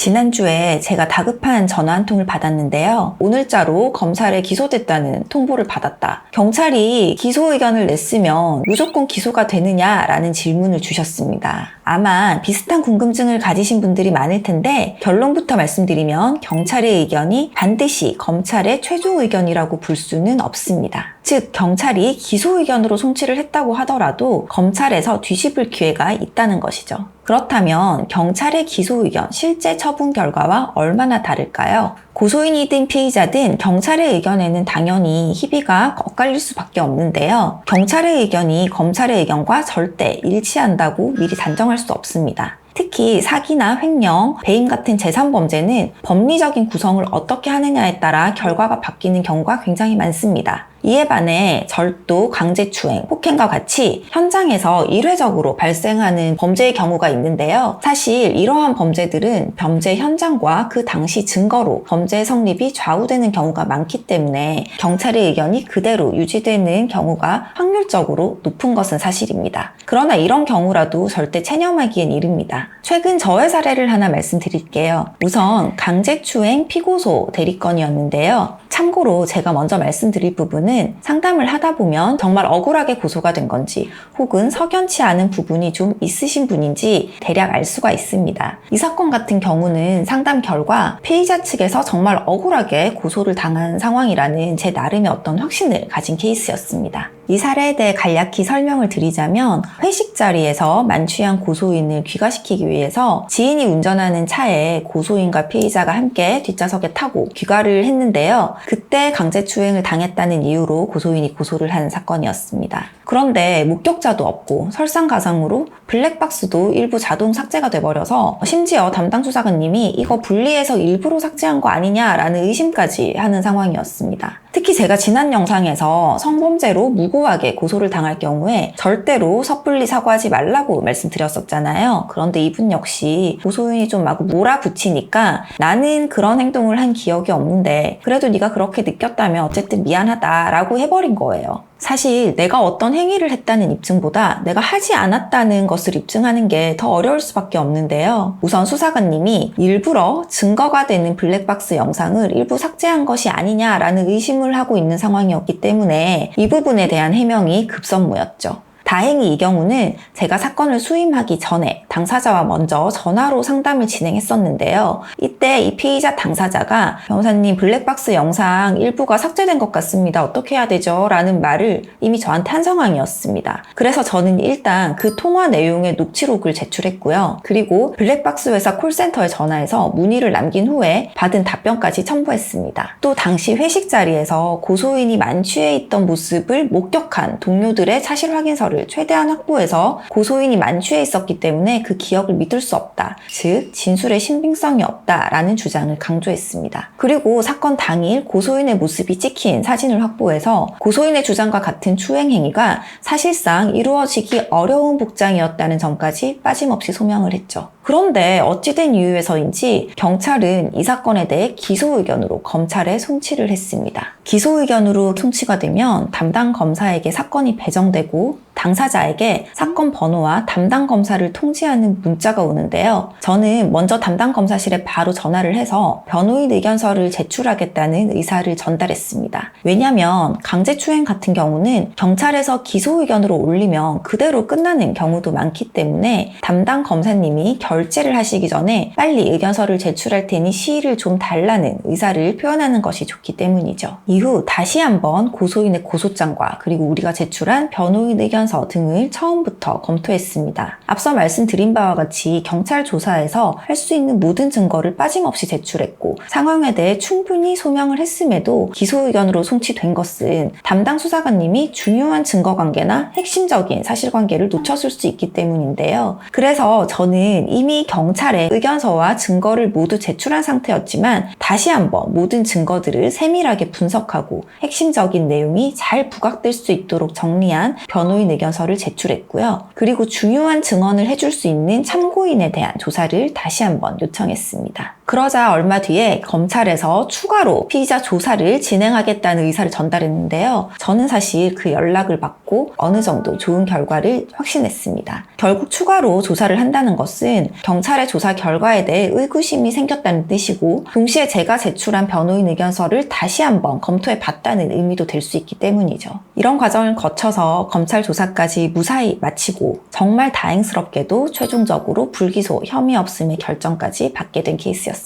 지난주에 제가 다급한 전화 한 통을 받았는데요. 오늘자로 검찰에 기소됐다는 통보를 받았다. 경찰이 기소 의견을 냈으면 무조건 기소가 되느냐라는 질문을 주셨습니다. 아마 비슷한 궁금증을 가지신 분들이 많을 텐데 결론부터 말씀드리면 경찰의 의견이 반드시 검찰의 최종 의견이라고 볼 수는 없습니다. 즉 경찰이 기소 의견으로 송치를 했다고 하더라도 검찰에서 뒤집을 기회가 있다는 것이죠. 그렇다면 경찰의 기소 의견, 실제 처분 결과와 얼마나 다를까요? 고소인이든 피의자든 경찰의 의견에는 당연히 희비가 엇갈릴 수밖에 없는데요. 경찰의 의견이 검찰의 의견과 절대 일치한다고 미리 단정할 수 없습니다. 특히 사기나 횡령, 배임 같은 재산범죄는 법리적인 구성을 어떻게 하느냐에 따라 결과가 바뀌는 경우가 굉장히 많습니다. 이에 반해 절도, 강제추행, 폭행과 같이 현장에서 일회적으로 발생하는 범죄의 경우가 있는데요. 사실 이러한 범죄들은 범죄 현장과 그 당시 증거로 범죄 성립이 좌우되는 경우가 많기 때문에 경찰의 의견이 그대로 유지되는 경우가 확률적으로 높은 것은 사실입니다. 그러나 이런 경우라도 절대 체념하기엔 이릅니다. 최근 저의 사례를 하나 말씀드릴게요. 우선 강제추행 피고소 대리건이었는데요. 참고로 제가 먼저 말씀드릴 부분은 상담을 하다 보면 정말 억울하게 고소가 된 건지 혹은 석연치 않은 부분이 좀 있으신 분인지 대략 알 수가 있습니다. 이 사건 같은 경우는 상담 결과 피의자 측에서 정말 억울하게 고소를 당한 상황이라는 제 나름의 어떤 확신을 가진 케이스였습니다. 이 사례에 대해 간략히 설명을 드리자면 회식 자리에서 만취한 고소인을 귀가시키기 위해서 지인이 운전하는 차에 고소인과 피의자가 함께 뒷좌석에 타고 귀가를 했는데요. 그때 강제추행을 당했다는 이유로 고소인이 고소를 한 사건이었습니다. 그런데 목격자도 없고 설상가상으로 블랙박스도 일부 자동 삭제가 돼버려서 심지어 담당 수사관님이 이거 분리해서 일부러 삭제한 거 아니냐라는 의심까지 하는 상황이었습니다. 특히 제가 지난 영상에서 성범죄로 무고하게 고소를 당할 경우에 절대로 섣불리 사과하지 말라고 말씀드렸었잖아요. 그런데 이분 역시 고소인이 좀 막 몰아붙이니까 나는 그런 행동을 한 기억이 없는데 그래도 네가 그렇게 느꼈다면 어쨌든 미안하다라고 해버린 거예요. 사실 내가 어떤 행위를 했다는 입증보다 내가 하지 않았다는 것을 입증하는 게 더 어려울 수밖에 없는데요. 우선 수사관님이 일부러 증거가 되는 블랙박스 영상을 일부 삭제한 것이 아니냐라는 의심을 하고 있는 상황이었기 때문에 이 부분에 대한 해명이 급선무였죠. 다행히 이 경우는 제가 사건을 수임하기 전에 당사자와 먼저 전화로 상담을 진행했었는데요. 이때 이 피의자 당사자가 변호사님 블랙박스 영상 일부가 삭제된 것 같습니다. 어떻게 해야 되죠? 라는 말을 이미 저한테 한 상황이었습니다. 그래서 저는 일단 그 통화 내용의 녹취록을 제출했고요. 그리고 블랙박스 회사 콜센터에 전화해서 문의를 남긴 후에 받은 답변까지 첨부했습니다. 또 당시 회식 자리에서 고소인이 만취해 있던 모습을 목격한 동료들의 사실 확인서를 최대한 확보해서 고소인이 만취해 있었기 때문에 그 기억을 믿을 수 없다. 즉 진술의 신빙성이 없다라는 주장을 강조했습니다. 그리고 사건 당일 고소인의 모습이 찍힌 사진을 확보해서 고소인의 주장과 같은 추행 행위가 사실상 이루어지기 어려운 복장이었다는 점까지 빠짐없이 소명을 했죠. 그런데 어찌된 이유에서인지 경찰은 이 사건에 대해 기소 의견으로 검찰에 송치를 했습니다. 기소 의견으로 송치가 되면 담당 검사에게 사건이 배정되고 당사자에게 사건 번호와 담당 검사를 통지하는 문자가 오는데요. 저는 먼저 담당 검사실에 바로 전화를 해서 변호인 의견서를 제출하겠다는 의사를 전달했습니다. 왜냐하면 강제추행 같은 경우는 경찰에서 기소 의견으로 올리면 그대로 끝나는 경우도 많기 때문에 담당 검사님이 결재를 하시기 전에 빨리 의견서를 제출할 테니 시일을 좀 달라는 의사를 표현하는 것이 좋기 때문이죠. 이후 다시 한번 고소인의 고소장과 그리고 우리가 제출한 변호인 의견서 등을 처음부터 검토했습니다. 앞서 말씀드린 바와 같이 경찰 조사에서 할 수 있는 모든 증거를 빠짐없이 제출했고 상황에 대해 충분히 소명을 했음에도 기소 의견으로 송치된 것은 담당 수사관님이 중요한 증거관계나 핵심적인 사실관계를 놓쳤을 수 있기 때문인데요. 그래서 저는 이미 경찰에 의견서와 증거를 모두 제출한 상태였지만 다시 한번 모든 증거들을 세밀하게 분석하고 핵심적인 내용이 잘 부각될 수 있도록 정리한 변호인 의견서를 제출했고요. 그리고 중요한 증언을 해줄 수 있는 참고인에 대한 조사를 다시 한번 요청했습니다. 그러자 얼마 뒤에 검찰에서 추가로 피의자 조사를 진행하겠다는 의사를 전달했는데요. 저는 사실 그 연락을 받고 어느 정도 좋은 결과를 확신했습니다. 결국 추가로 조사를 한다는 것은 경찰의 조사 결과에 대해 의구심이 생겼다는 뜻이고, 동시에 제가 제출한 변호인 의견서를 다시 한번 검토해 봤다는 의미도 될 수 있기 때문이죠. 이런 과정을 거쳐서 검찰 조사까지 무사히 마치고 정말 다행스럽게도 최종적으로 불기소, 혐의 없음의 결정까지 받게 된 케이스였습니다.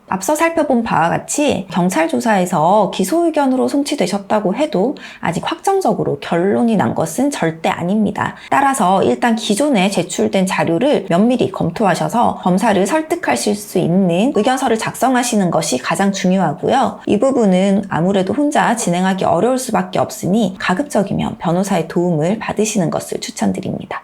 앞서 살펴본 바와 같이 경찰 조사에서 기소 의견으로 송치되셨다고 해도 아직 확정적으로 결론이 난 것은 절대 아닙니다. 따라서 일단 기존에 제출된 자료를 면밀히 검토하셔서 검사를 설득하실 수 있는 의견서를 작성하시는 것이 가장 중요하고요. 이 부분은 아무래도 혼자 진행하기 어려울 수밖에 없으니 가급적이면 변호사의 도움을 받으시는 것을 추천드립니다.